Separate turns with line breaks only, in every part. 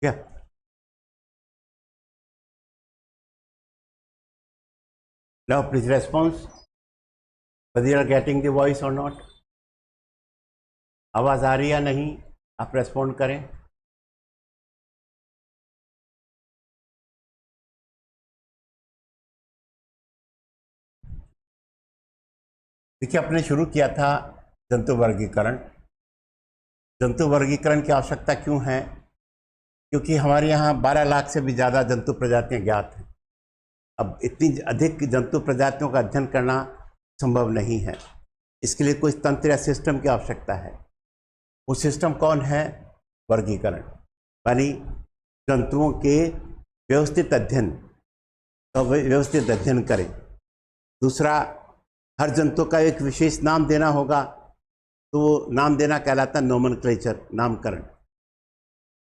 क्या now please response whether you are getting the voice or not। आवाज आ रही या नहीं, आप रेस्पॉन्ड करें। देखिए, आपने शुरू किया था जंतु वर्गीकरण। जंतु वर्गीकरण की आवश्यकता क्यों है? क्योंकि हमारे यहाँ 12 लाख से भी ज़्यादा जंतु प्रजातियाँ ज्ञात हैं। अब इतनी अधिक जंतु प्रजातियों का अध्ययन करना संभव नहीं है। इसके लिए कोई तंत्र या सिस्टम की आवश्यकता है। वो सिस्टम कौन है? वर्गीकरण, यानी जंतुओं के व्यवस्थित अध्ययन का व्यवस्थित अध्ययन करें। दूसरा, हर जंतु का एक विशेष नाम देना होगा, तो वो नाम देना कहलाता है नोमेनक्लेचर, नामकरण।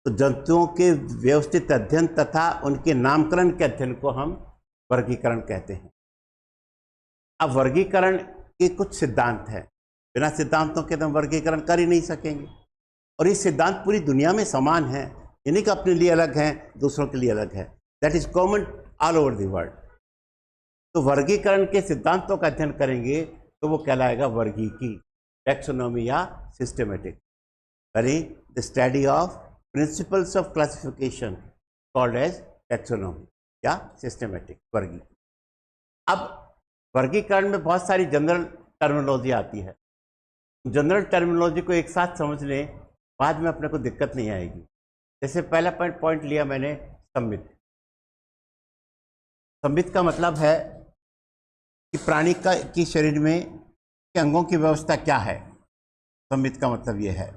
तो जंतुओं के व्यवस्थित अध्ययन तथा उनके नामकरण के अध्ययन को हम वर्गीकरण कहते हैं। अब वर्गीकरण के कुछ सिद्धांत हैं, बिना सिद्धांतों के तो हम वर्गीकरण कर ही नहीं सकेंगे। और ये सिद्धांत पूरी दुनिया में समान है, यानी कि अपने लिए अलग हैं, दूसरों के लिए अलग है। That is common all over the world. तो वर्गीकरण के सिद्धांतों का अध्ययन करेंगे तो वो कहलाएगा वर्गीकी, टैक्सोनॉमी या सिस्टमेटिक, यानी the study of principles of classification called as taxonomy या सिस्टमेटिक वर्गीकरण। अब वर्गीकरण में बहुत सारी जनरल टर्मिनोलॉजी आती है। जनरल टर्मिनोलॉजी को एक साथ समझ लें, बाद में अपने को दिक्कत नहीं आएगी। जैसे पहला पॉइंट लिया मैंने, संमित। संमित का मतलब है कि प्राणी की शरीर में के अंगों की व्यवस्था क्या है। संमित का मतलब यह है।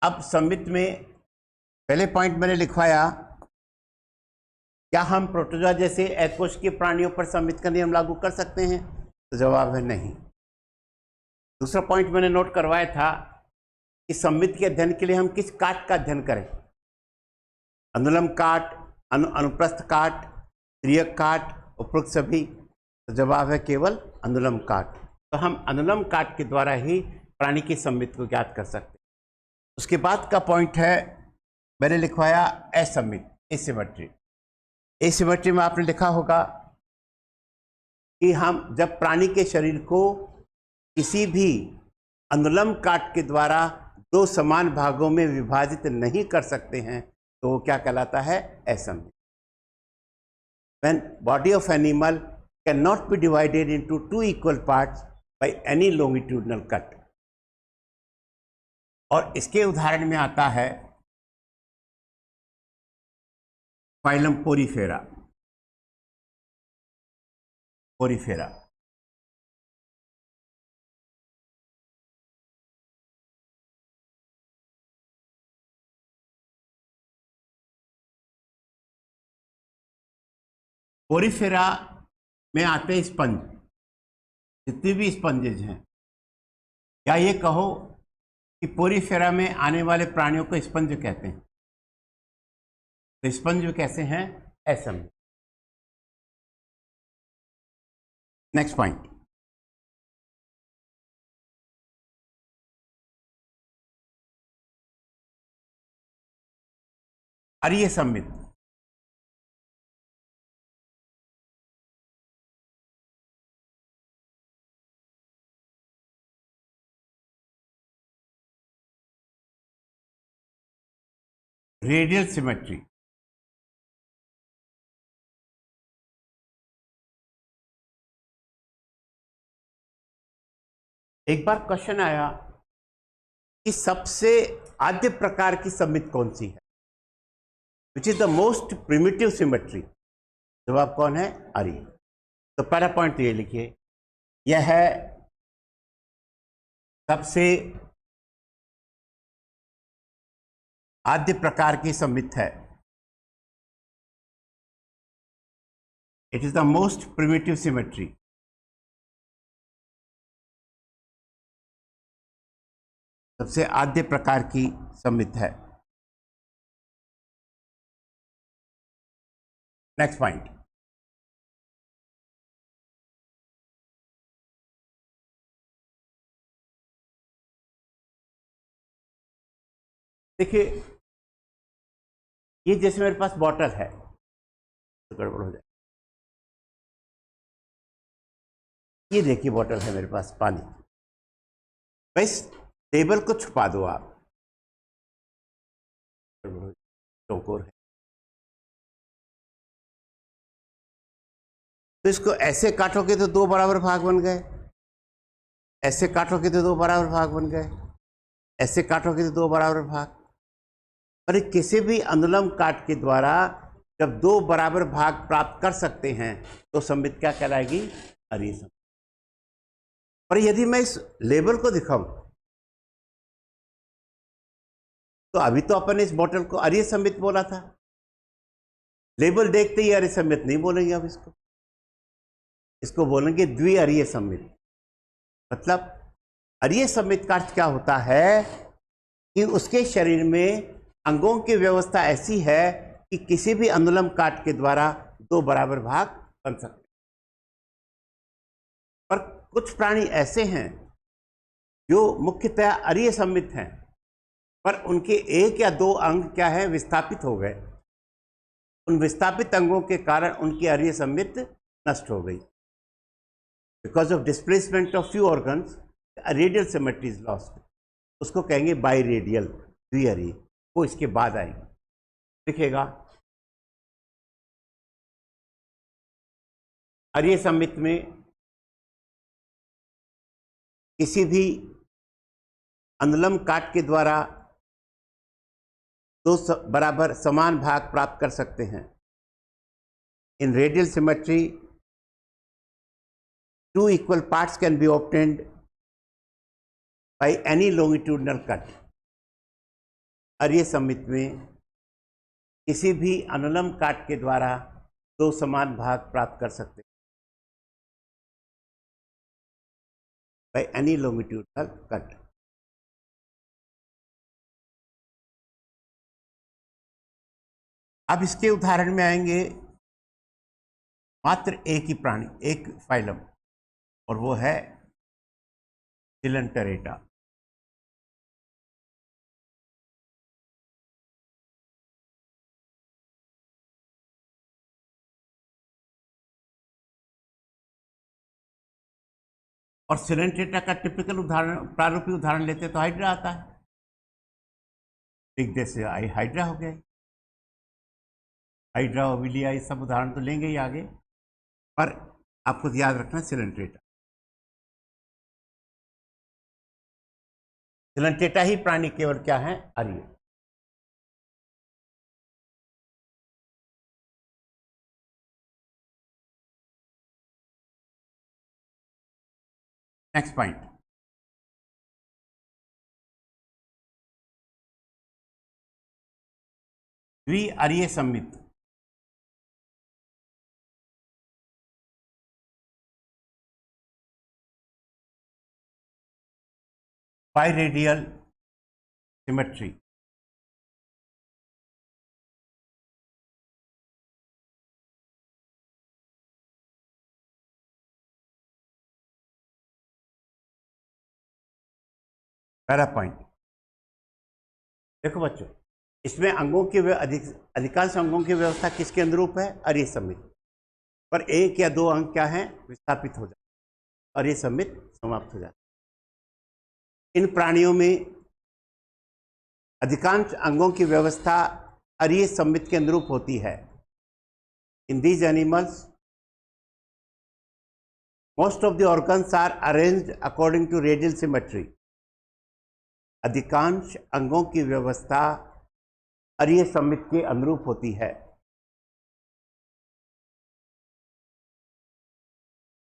अब संमित में पहले पॉइंट मैंने लिखवाया, क्या हम प्रोटोजोआ जैसे एककोषीय प्राणियों पर संमित का नियम लागू कर सकते हैं? तो जवाब है नहीं। दूसरा पॉइंट मैंने नोट करवाया था कि संमित के अध्ययन के लिए हम किस काट का अध्ययन करें। अनुलम काट, अनुप्रस्थ काट, त्रियक काट, उपरोक्त सभी। तो जवाब है केवल अनुलम काट। तो हम अनुलम काट के द्वारा ही प्राणी की संमित को ज्ञात कर सकते हैं। उसके बाद का पॉइंट है, मैंने लिखवाया असंमित, एसिमेट्री। एसिमेट्री में आपने लिखा होगा कि हम जब प्राणी के शरीर को किसी भी अनुलम काट के द्वारा दो समान भागों में विभाजित नहीं कर सकते हैं तो वो क्या कहलाता है? असंमित। When body of animal cannot be divided into two equal parts by any longitudinal cut। और इसके उदाहरण में आता है फाइलम पोरीफेरा। पोरीफेरा पोरीफेरा में आते हैं स्पंज। जितने भी स्पंजेज हैं, क्या ये कहो कि पोरीफेरा में आने वाले प्राणियों को स्पंज कहते हैं? तो स्पंज कैसे हैं? असंमित। नेक्स्ट पॉइंट, और ये संमित। Radial symmetry. एक बार क्वेश्चन आया कि सबसे आद्य प्रकार की संमित कौन सी है, which is the most primitive symmetry. जवाब कौन है? आर्य। तो पहला पॉइंट ये लिखिए, यह है सबसे आद्य प्रकार की संमित है। It is the most primitive symmetry. सबसे आद्य प्रकार की संमित है। नेक्स्ट पॉइंट, देखिए ये जैसे मेरे पास बॉटल है तो गड़बड़ हो जाए, ये देखिए बॉटल है मेरे पास पानी, बस टेबल को छुपा दो आप, चौकोर है, तो इसको ऐसे काटोगे तो दो बराबर भाग बन गए, ऐसे काटोगे तो दो बराबर भाग बन गए, ऐसे काटोगे तो दो बराबर भाग। और किसी भी अनुलंब काट के द्वारा जब दो बराबर भाग प्राप्त कर सकते हैं तो सममित क्या कहलाएगी? अरीय सममित। और यदि मैं इस लेबल को दिखाऊं तो अभी तो अपन ने इस बोतल को अरीय सममित बोला था, लेबल देखते ही अरीय सममित नहीं बोलेंगे, अब इसको बोलेंगे द्विअरीय सममित। मतलब अरीय सममित का अर्थ क्या होता है कि उसके शरीर में अंगों की व्यवस्था ऐसी है कि किसी भी अनुलंब काट के द्वारा दो बराबर भाग बन सकते हैं। पर कुछ प्राणी ऐसे हैं जो मुख्यतः अरीय सममित हैं, पर उनके एक या दो अंग क्या है, विस्थापित हो गए। उन विस्थापित अंगों के कारण उनकी अरीय सममित नष्ट हो गई। Because of displacement of few organs radial symmetry is lost. उसको कहेंगे बाई रेडियल द्विअरीय, वो इसके बाद आएंगे। दिखेगा अरीय सममित में किसी भी अनुलंब काट के द्वारा दो बराबर समान भाग प्राप्त कर सकते हैं। In radial symmetry two equal parts can be obtained by any longitudinal cut। अरीय सममित में किसी भी अनुलंब काट के द्वारा दो समान भाग प्राप्त कर सकते हैं by any longitudinal cut। अब इसके उदाहरण में आएंगे मात्र एक ही प्राणी, एक फाइलम, और वो है सिलेंटरेटा। और सिलेंटरेटा का टिपिकल उदाहरण, प्रारूपी उदाहरण लेते तो हाइड्रा आता है। दिग्देश से हाइड्रा हो गया, हाइड्रा ओविलिया, ये सब उदाहरण तो लेंगे ही आगे, पर आपको याद रखना सिलेंटरेटा। सिलेंटरेटा ही प्राणी केवल क्या है, अरीय। नेक्स्ट पॉइंट, द्विअरीय सममित। बाइरेडियल सिमेट्री। पहला पॉइंट देखो बच्चों, इसमें अंगों की अधिकांश अंगों की व्यवस्था किसके अनुरूप है, अरीय सममित। पर एक या दो अंग क्या है, विस्थापित हो जाते, अरीय सममित समाप्त हो जाते। इन प्राणियों में अधिकांश अंगों की व्यवस्था अरीय सममित के अनुरूप होती है। In these animals most of the organs are arranged according to radial symmetry. अधिकांश अंगों की व्यवस्था अरीय सममित के अनुरूप होती है।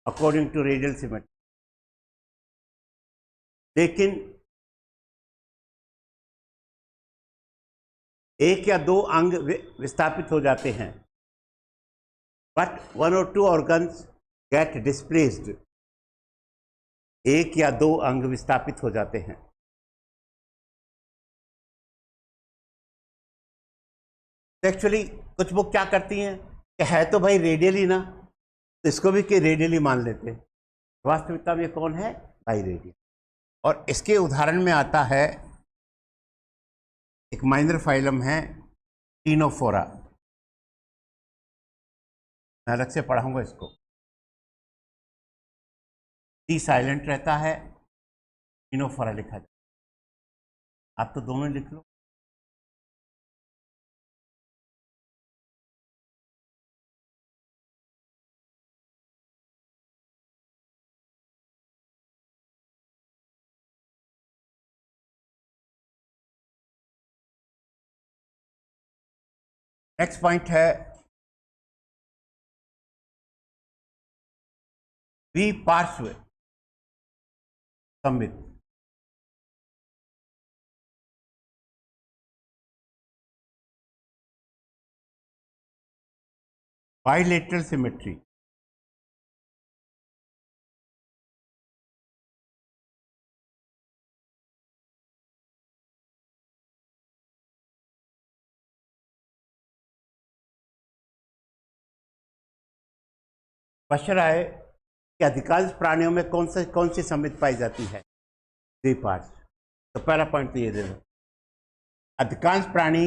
According to radial symmetry. लेकिन एक या दो अंग विस्थापित हो जाते हैं, बट वन और टू ऑर्गन्स गेट डिस्प्लेस्ड। एक या दो अंग विस्थापित हो जाते हैं। एक्चुअली कुछ बुक क्या करती हैं, कि है तो भाई रेडियली ना, तो इसको भी कि रेडियली मान लेते। वास्तविकता में कौन है? By radial. और इसके उदाहरण में आता है एक माइनर फाइलम है टीनोफोरा। मैं अलग से पढ़ाऊंगा इसको। टी साइलेंट रहता है, टीनोफोरा लिखा जाए। आप तो दोनों लिख लो। नेक्स्ट पॉइंट है द्विपार्श्व सममित। Bilateral symmetry. क्वेश्चन आए कि अधिकांश प्राणियों में कौन सी सममित पाई जाती है? द्विपार्श्व। तो पहला पॉइंट तो ये दे दो, अधिकांश प्राणी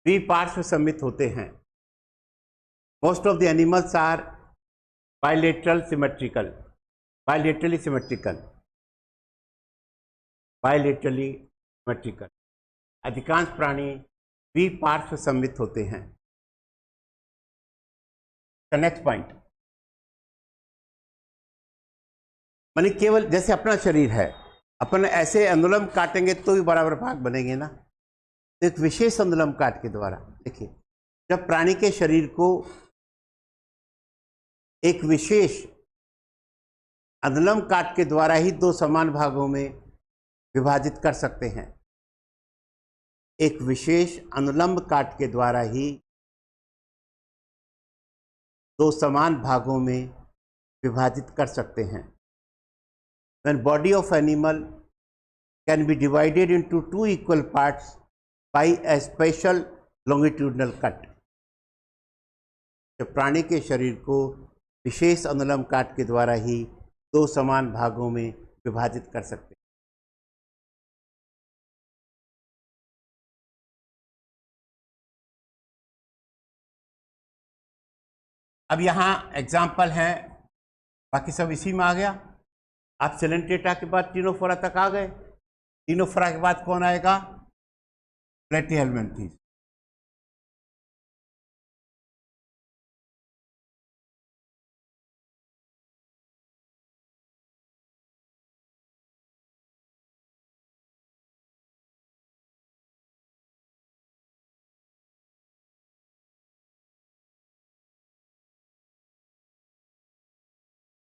द्विपार्श्व सममित होते हैं। Most of the animals are bilateral symmetrical, bilaterally symmetrical, bilaterally symmetrical. अधिकांश प्राणी द्विपार्श्व सममित होते हैं। नेक्स्ट पॉइंट, मानी केवल जैसे अपना शरीर है, अपन ऐसे अनुलम काटेंगे तो भी बराबर भाग बनेंगे ना। तो एक विशेष अनुलम काट के द्वारा देखिए, जब प्राणी के शरीर को एक विशेष अनुलम काट के द्वारा ही दो समान भागों में विभाजित कर सकते हैं। एक विशेष अनुलंब काट के द्वारा ही दो समान भागों में विभाजित कर सकते हैं। When body of animal can be divided into two equal parts by a special longitudinal cut। जब प्राणी के शरीर को विशेष अनुलंब काट के द्वारा ही दो समान भागों में विभाजित कर सकते हैं। अब यहाँ एग्जाम्पल है, बाकी सब इसी में आ गया। आप सेलेंटेटा के बाद टीनोफोरा तक आ गए। टीनोफोरा के बाद कौन आएगा? प्लेटीहेल्मिन्थीज।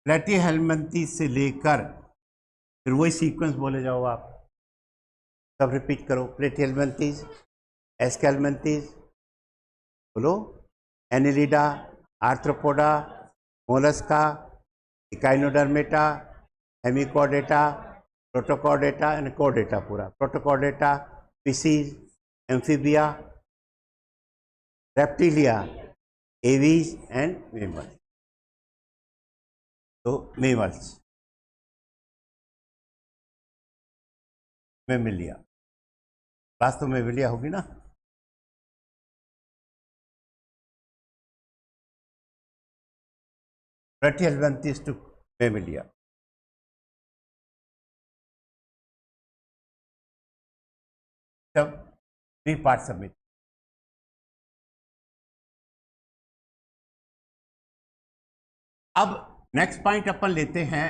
प्लेटीहेल्मिन्थीज से लेकर फिर वही सीक्वेंस बोले जाओ आप, सब रिपीट करो। प्लेटीहेल्मिन्थीज, एस्केल्मिन्थीज, बोलो, Annelida, Arthropoda, Mollusca, Echinodermata, Hemichordata, Protochordata and Chordata. पूरा Protochordata, fishes, Amphibia, Reptilia, Aves and mammals. तो मेमल्स, मेमिलिया, क्लास तो मेमिलिया होगी ना। Platyhelminthes to Mammalia. सब थ्री पार्ट सबमिट। अब नेक्स्ट पॉइंट अपन लेते हैं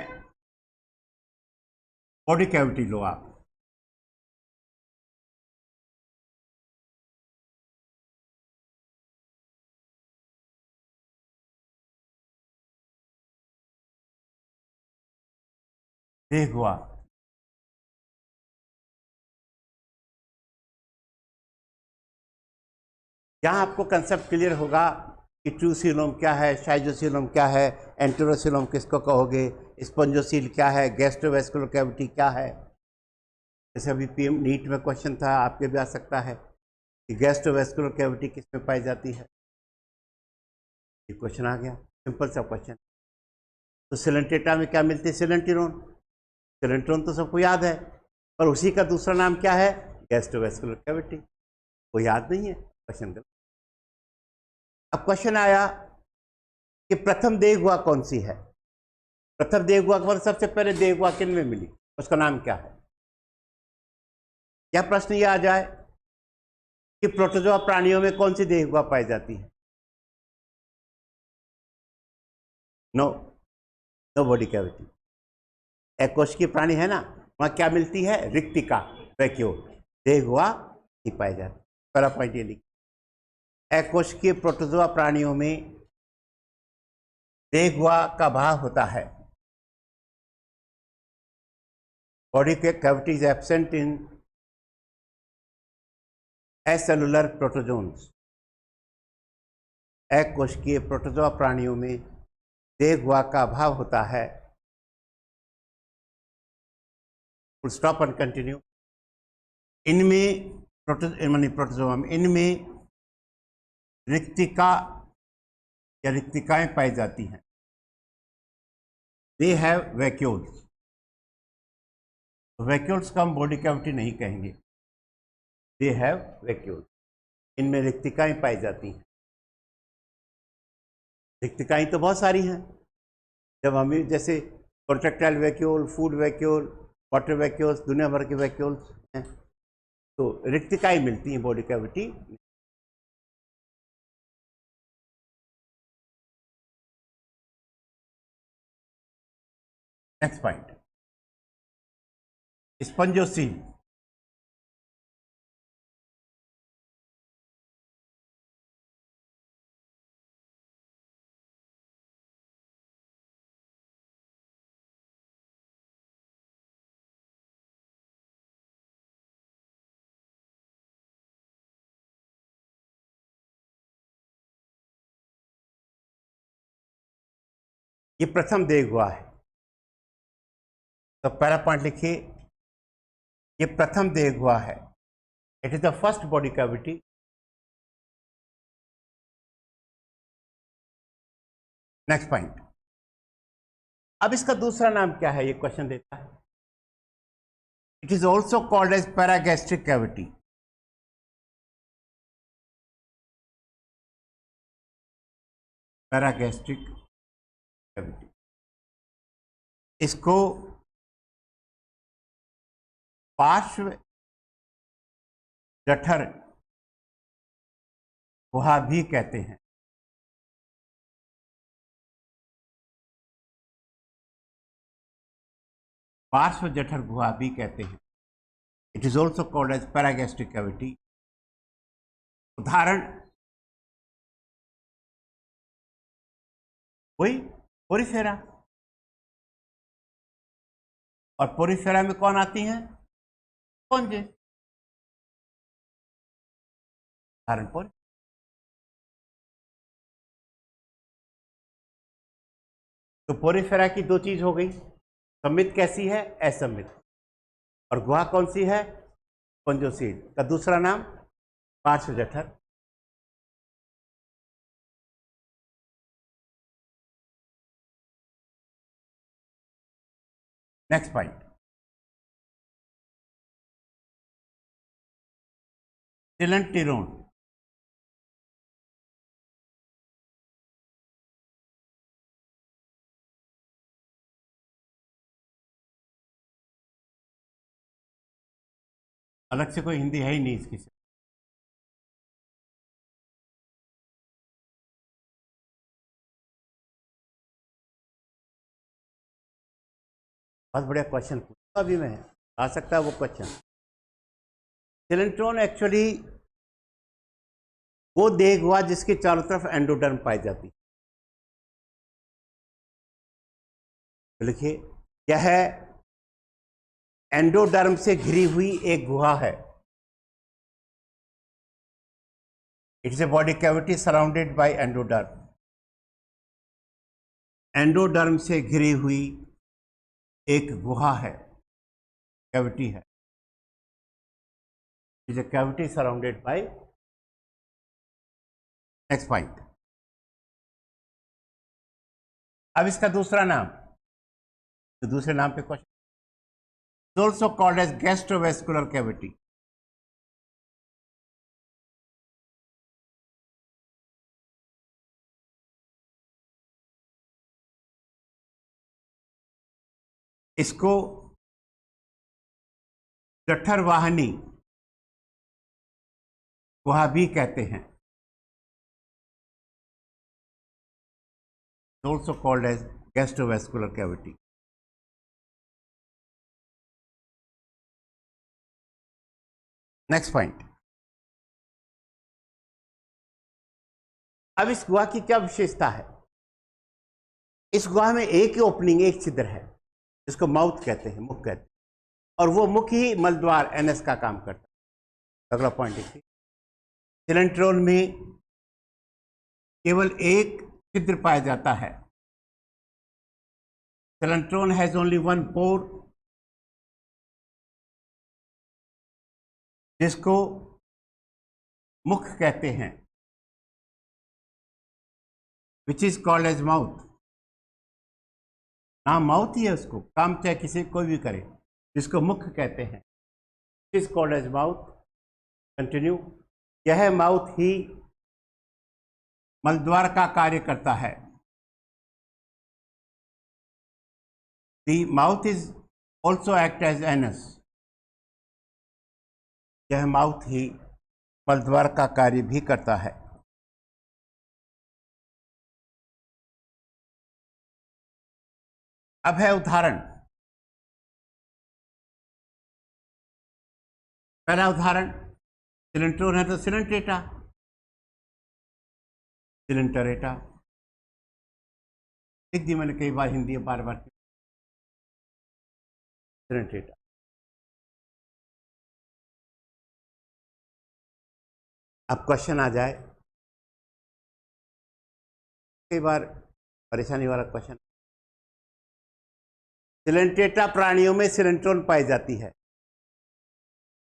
बॉडी कैविटी लो आप। देख हुआ, यहाँ आपको कंसेप्ट क्लियर होगा कि ट्रूसिलोम क्या है, शाइजोसिलोम क्या है, एंटेरोसिलोम किसको कहोगे, स्पंजोसील क्या है, गैस्ट्रोवेस्कुलर कैविटी क्या है। जैसे अभी पीएम नीट में क्वेश्चन था, आपके भी आ सकता है कि गैस्ट्रोवेस्कुलर कैविटी किस में पाई जाती है। ये क्वेश्चन आ गया, सिंपल सा क्वेश्चन। तो सिलेंटेटा में क्या मिलते हैं? सिलेंटेरोन। सिलेंटेरोन तो सबको याद है, पर उसी का दूसरा नाम क्या है? Gastrovascular cavity. वो याद नहीं है, क्वेश्चन गलत। अब क्वेश्चन आया कि प्रथम देहगुहा कौन सी है? प्रथम देहगुहा मतलब सबसे पहले देहगुहा किन में मिली, उसका नाम क्या है? या प्रश्न ये आ जाए कि प्रोटोजोआ प्राणियों में कौन सी देहगुहा पाई जाती है? No, no body cavity. एककोशिकीय प्राणी है ना, वहां क्या मिलती है? रिक्तिका, वैक्यूल। देहगुहा नहीं पाई जाती। पहला पॉइंट ये लिखिए, एककोशिकीय प्रोटोजोआ प्राणियों में देहगुहा का अभाव होता है। Body cavity is absent in acellular protozoans. एककोशिकीय प्रोटोजोआ प्राणियों में देहगुहा का अभाव होता है। Full stop and continue. इनमें प्रोटोजोआ में इनमें रिक्तिका या रिक्तिकाएं पाई जाती हैं। They have vacuoles. वैक्यूल्स का हम बॉडी कैविटी नहीं कहेंगे, दे हैव वैक्यूल्स। इनमें रिक्तिकाएं पाई जाती हैं। रिक्तिकाएं तो बहुत सारी हैं, जब हम जैसे contractile vacuole, food vacuole, water vacuoles, दुनिया भर के वैक्यूल्स हैं, तो रिक्तिकाएं मिलती हैं body cavity. Next point, spongocoel. ये प्रथम देहगुहा है, तो पहला पॉइंट लिखिए, ये प्रथम देहगुहा है। It is the first body cavity. Next point, अब इसका दूसरा नाम क्या है? ये क्वेश्चन देता है। It is also called as paragastric cavity. Paragastric cavity, इसको पार्श्व जठर गुहा भी कहते हैं। पार्श्व जठर गुहा भी कहते हैं। It is also called as paragastric cavity. उदाहरण वही पोरिफेरा, और पोरिफेरा में कौन आती हैं? स्पॉन्जेस। उदाहरण पोर। तो पोरिफेरा की दो चीज हो गई, सममित कैसी है? असममित। और गुहा कौन सी है? स्पंजोसील का दूसरा नाम पार्श्व जठर। Next point, सिलेंटेरोन। अलग से कोई हिंदी है ही नहीं इसकी। बहुत बढ़िया क्वेश्चन पूछा अभी मैं, आ सकता है वो क्वेश्चन। सिलेंट्रोन एक्चुअली वो देहगुहा जिसके चारों तरफ एंडोडर्म पाई जाती है। तो लिखिए, यह एंडोडर्म से घिरी हुई एक गुहा है। It's a body cavity surrounded by endoderm. Endoderm से घिरी हुई एक गुहा है, कैविटी है। Is a cavity surrounded by. Next point, अब इसका दूसरा नाम, तो दूसरे नाम पे question, also called as gastrovascular cavity. इसको जठरवाहिनी गुहा भी कहते हैं, also called as gastrovascular cavity. Next point, अब इस गुहा की क्या विशेषता है? इस गुहा में एक ही ओपनिंग, एक छिद्र है, जिसको माउथ कहते हैं, मुख कहते हैं, और वो मुख ही मलद्वार एनएस का काम करता है। अगला पॉइंट देखिए, सिलेंट्रोन में केवल एक छिद्र पाया जाता है। Coelenteron has only one pore, जिसको मुख कहते हैं, which is called as mouth. नाम माउथ ही है, उसको काम चाहे किसी कोई भी करे, जिसको मुख कहते हैं, which is called as mouth. Continue, यह माउथ ही मलद्वार का कार्य करता है। The mouth is also act as anus, यह माउथ ही मलद्वार का कार्य भी करता है। अब है उदाहरण। पहला उदाहरण, सिलेंट्रोन है तो सिलेंट्रेटा, सिलेंटरेटा लिख दी मैंने कई बार, हिंदी बार बार, सिलेंट्रेटा। अब क्वेश्चन आ जाए, कई बार परेशानी वाला क्वेश्चन, सिलेंट्रेटा प्राणियों में सिलेंट्रोन पाई जाती है,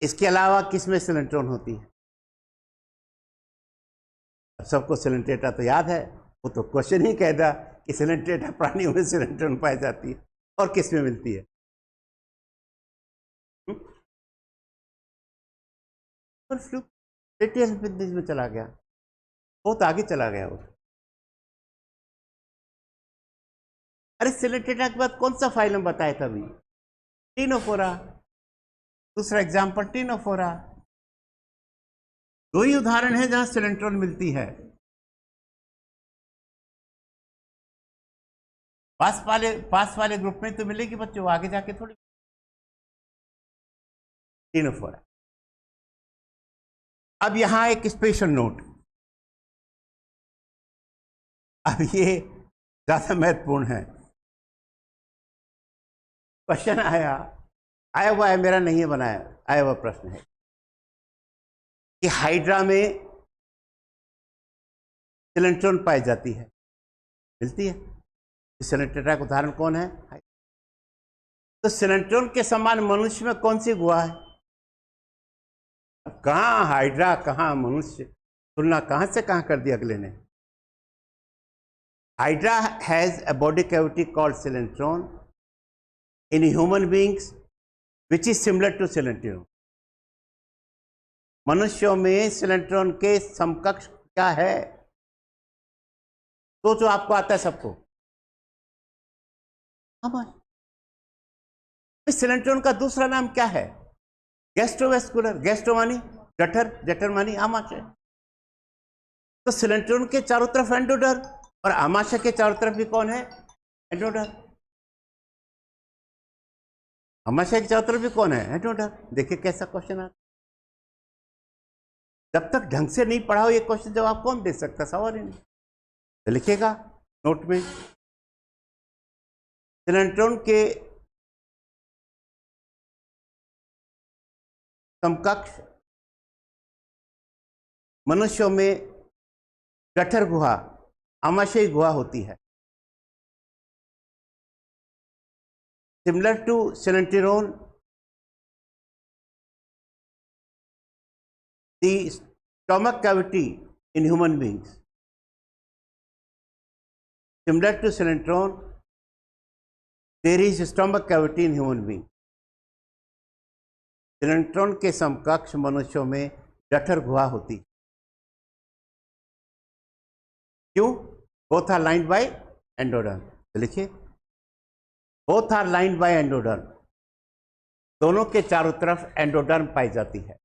इसके अलावा किसमें सिलेंट्रोन होती है? अब सबको सिलेंट्रेटा तो याद है, वो तो क्वेश्चन ही कह दा कि सिलेंट्रेटा प्राणियों में सिलेंट्रोन पाई जाती है, और किस में मिलती है? डिटेल में चला गया, बहुत आगे चला गया वो। अरे सिलेंट्रेटा के बाद कौन सा फाइलम बताया था अभी? टीनोफोरा। दूसरा एग्जाम्पल टीनोफोरा। दो ही उदाहरण है जहां सिलेंट्रोन मिलती है। पास वाले ग्रुप में तो मिलेगी बच्चों, आगे जाके थोड़ी। टीनोफोरा। अब यहां एक स्पेशल नोट, अब ये ज्यादा महत्वपूर्ण है। क्वेश्चन आया हुआ है, मेरा नहीं है बनाया, आया हुआ प्रश्न है कि हाइड्रा में सिलेंट्रोन पाई जाती है, मिलती है। सिलेंट्रेटा का उदाहरण कौन है? तो सिलेंट्रोन के समान मनुष्य में कौन सी गुहा है? कहां हाइड्रा, कहां मनुष्य, तुलना कहां से कहां कर दी अगले ने। Hydra has a body cavity called coelenteron in human beings which is similar to coelenteron. मनुष्यों में सिलेंट्रोन के समकक्ष क्या है? तो जो आपको आता है सबको, सिलेंट्रोन का दूसरा नाम क्या है? गैस्ट्रोवेस्कुलर। गैस्ट्रो मानी जठर, जठर मानी आमाशय। तो सिलेंट्रोन के चारों तरफ एंडोडर, और आमाशय के चारों तरफ भी कौन है? एंडोडर। आमाशय के चारों तरफ भी कौन है? एंडोडर। देखिए कैसा क्वेश्चन आता, जब तक ढंग से नहीं पढ़ा हो ये क्वेश्चन जवाब कौन दे सकता? सवाल ही नहीं। तो लिखिएगा नोट में, सिलेंट्रोन के समकक्ष मनुष्यों में जठर गुहा, आमाशयी गुहा होती है। Similar to coelenteron, the stomach cavity in human beings, Similar to synetron, there is stomach cavity in human being. Coelenteron के समकक्ष मनुष्यों में जठर गुहा होती। क्यों? Both are lined by endoderm. तो लिखिए, both are lined by endoderm, दोनों के चारों तरफ एंडोडर्म पाई जाती है।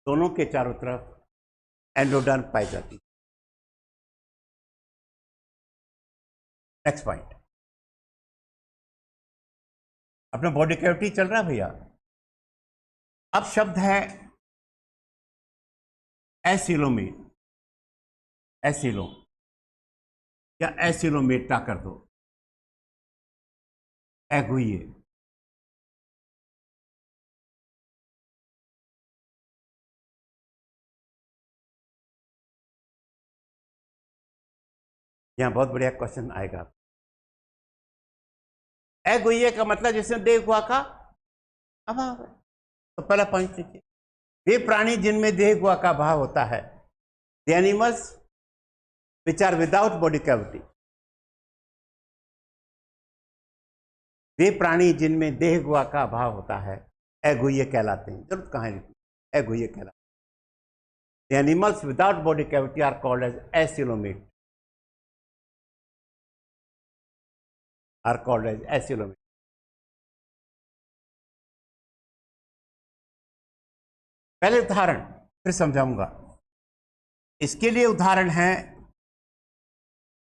दोनों के चारों तरफ एंडोडर्म पाई जाती है। नेक्स्ट पॉइंट, अपना बॉडी कैविटी चल रहा है भैया। अब शब्द है एसिलोमेट, एसिलो या एसिलोमेटा कर दो, एगुइये। यहां बहुत बढ़िया क्वेश्चन आएगा। एगुइये का मतलब जिसमें देह गुहा का अभाव है। तो पहला पॉइंट लिखिए, वे प्राणी जिनमें देह गुहा का अभाव होता है, the animals which are without body cavity. वे प्राणी जिनमें देह गुहा का अभाव होता है एगुइये कहलाते हैं। जरूरत कहाँ लिखी, एगुइये कहलाते हैं। The animals without body cavity are called as acoelomate, are called as acoelomate. पहले उदाहरण फिर समझाऊंगा। इसके लिए उदाहरण है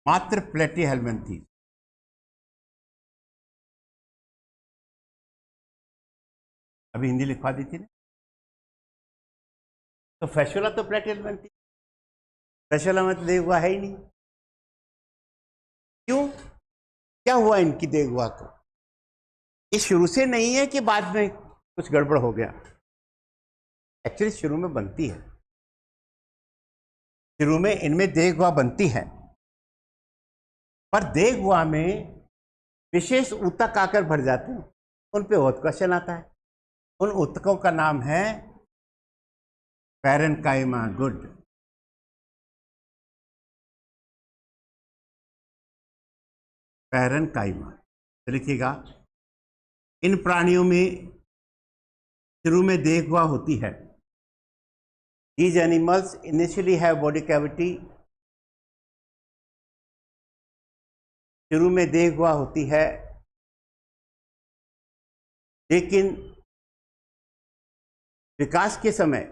मात्र प्लेटीहेल्मिन्थीज। अभी हिंदी लिखवा दी थी ना। तो फैशुला तो प्लेटीहेल्मिन्थीज, फैशुला में तो देह गुहा है ही नहीं। क्यों? क्या हुआ इनकी देह गुहा को? ये शुरू से नहीं है कि बाद में कुछ गड़बड़ हो गया। एक्चुअली शुरू में बनती है, शुरू में इनमें देह गुहा बनती है, पर देह गुहा में विशेष ऊतक आकर भर जाते हैं। उन पे बहुत क्वेश्चन आता है। उन ऊतकों का नाम है पैरेन्काइमा। Good, parenchyma. तो लिखिएगा, इन प्राणियों में शुरू में देह गुहा होती है। These animals initially have body cavity, शुरू में देह गुहा होती है, लेकिन विकास के समय,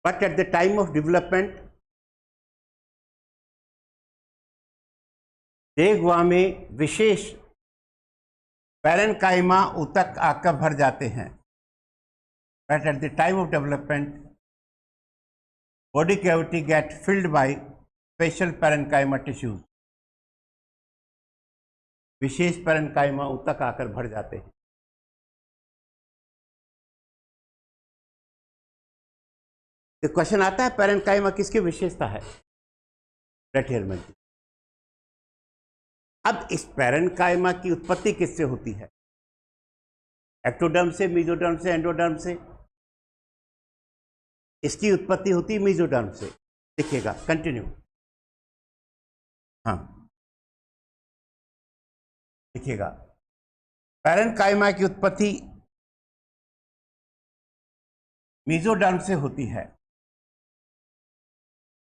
but at the time of development, देह गुहा में विशेष पैरेन्काइमा ऊतक आकर भर जाते हैं। But at the time of development, body cavity get filled by special parenchyma tissues. विशेष पैरेन्काइमा ऊतक आकर भर जाते हैं। तो क्वेश्चन आता है, पैरेन्काइमा किसकी विशेषता है? प्लेटीहेल्मिन्थीज। अब इस पैरेन्काइमा की उत्पत्ति किससे होती है? एक्टोडर्म से, मेसोडर्म से, एंडोडर्म से। इसकी उत्पत्ति होती है मेसोडर्म से। देखिएगा, कंटिन्यू। हाँ, देखिएगा, पैरेन्काइमा की उत्पत्ति मेसोडर्म से होती है।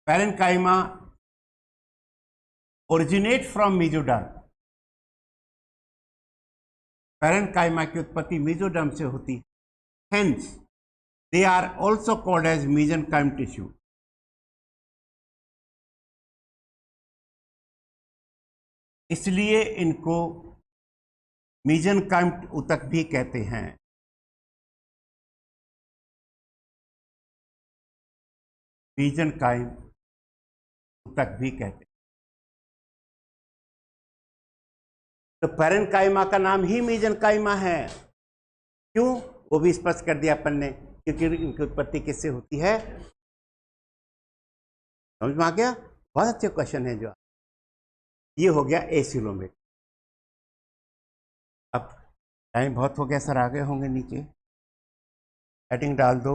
Parenchyma originate from mesoderm. Parenchyma की उत्पत्ति मेसोडर्म से होती है। Hence they are also called as mesenchyme tissue. इसलिए इनको मेसेनकाइम ऊतक भी कहते हैं। मेसेनकाइम ऊतक भी कहते हैं। तो पैरेन्काइमा का नाम ही मेसेनकाइमा है। क्यों? वो भी स्पष्ट कर दिया अपन ने, क्योंकि इनकी उत्पत्ति किससे होती है। समझ में आ गया? बहुत अच्छे क्वेश्चन है जो। ये हो गया एसिलोमेट। अब टाइम बहुत हो गया सर, आ गए होंगे नीचे, हेडिंग डाल दो।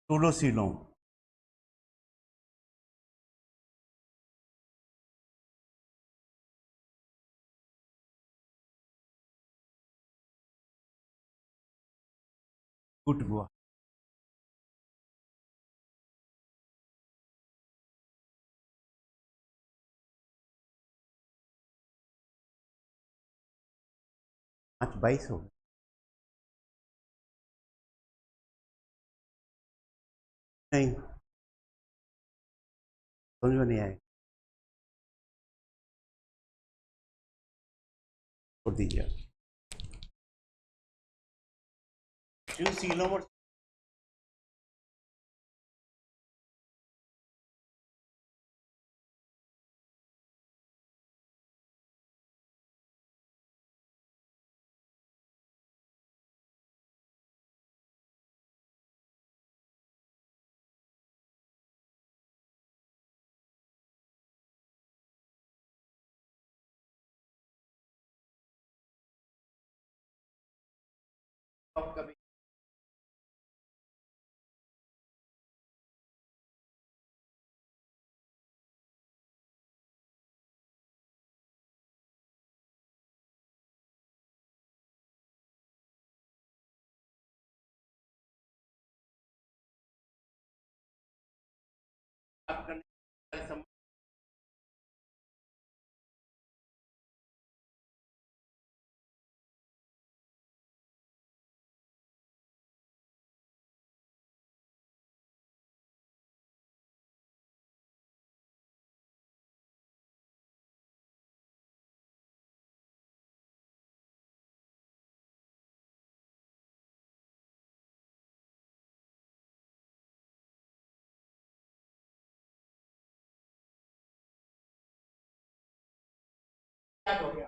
टोलोसिलोम। गुट गुआ। आज 22 हो गए। नहीं, समझ में नहीं आएगा, छोड़ दीजिए। सीलोम और कभी बात करने क्या हो गया?